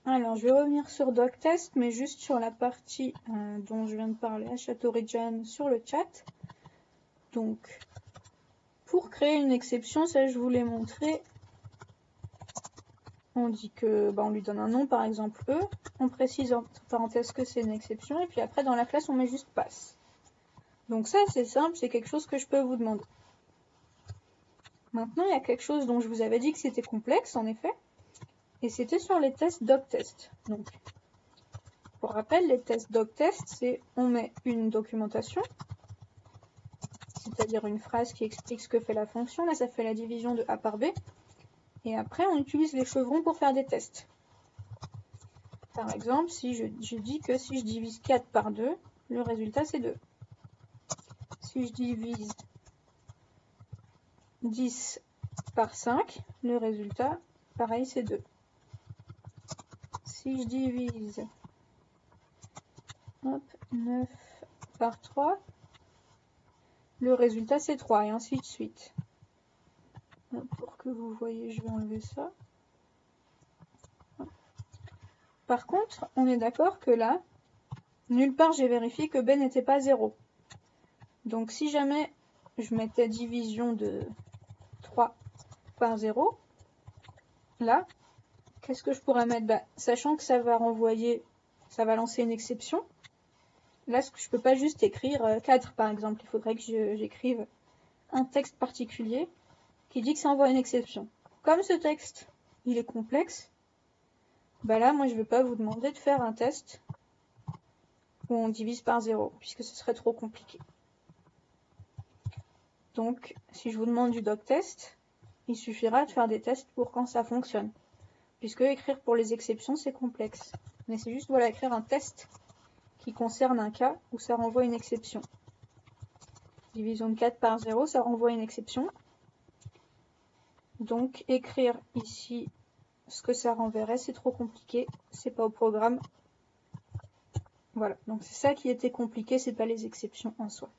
Alors, je vais revenir sur DocTest, mais juste sur la partie dont je viens de parler à Château-Reggiane sur le chat. Donc, pour créer une exception, ça je vous l'ai montré. On dit que, on lui donne un nom, par exemple E. On précise entre parenthèses que c'est une exception, et puis après dans la classe on met juste passe. Donc ça c'est simple, c'est quelque chose que je peux vous demander. Maintenant il y a quelque chose dont je vous avais dit que c'était complexe en effet, et c'était sur les tests DocTest. Donc, pour rappel, les tests DocTest, c'est on met une documentation, c'est-à-dire une phrase qui explique ce que fait la fonction. Là ça fait la division de A par B. Et après, on utilise les chevrons pour faire des tests. Par exemple, si je dis que si je divise 4 par 2, le résultat c'est 2. Si je divise 10 par 5, le résultat, pareil, c'est 2. Si je divise 9 par 3, le résultat c'est 3, et ainsi de suite. Pour que vous voyez, je vais enlever ça. Par contre, on est d'accord que là, nulle part j'ai vérifié que B n'était pas 0. Donc si jamais je mettais division de 3 par 0, là, qu'est-ce que je pourrais mettre? Sachant que ça va renvoyer, ça va lancer une exception. Là, je ne peux pas juste écrire 4 par exemple. Il faudrait que j'écrive un texte particulier qui dit que ça envoie une exception. Comme ce texte, il est complexe, là, moi, je ne vais pas vous demander de faire un test où on divise par 0, puisque ce serait trop compliqué. Donc, si je vous demande du DocTest, il suffira de faire des tests pour quand ça fonctionne. Puisque écrire pour les exceptions, c'est complexe. Mais c'est juste, voilà, écrire un test qui concerne un cas où ça renvoie une exception. Division de 4 par 0, ça renvoie une exception. Donc, écrire ici ce que ça renverrait, c'est trop compliqué. C'est pas au programme. Voilà, donc c'est ça qui était compliqué, c'est pas les exceptions en soi.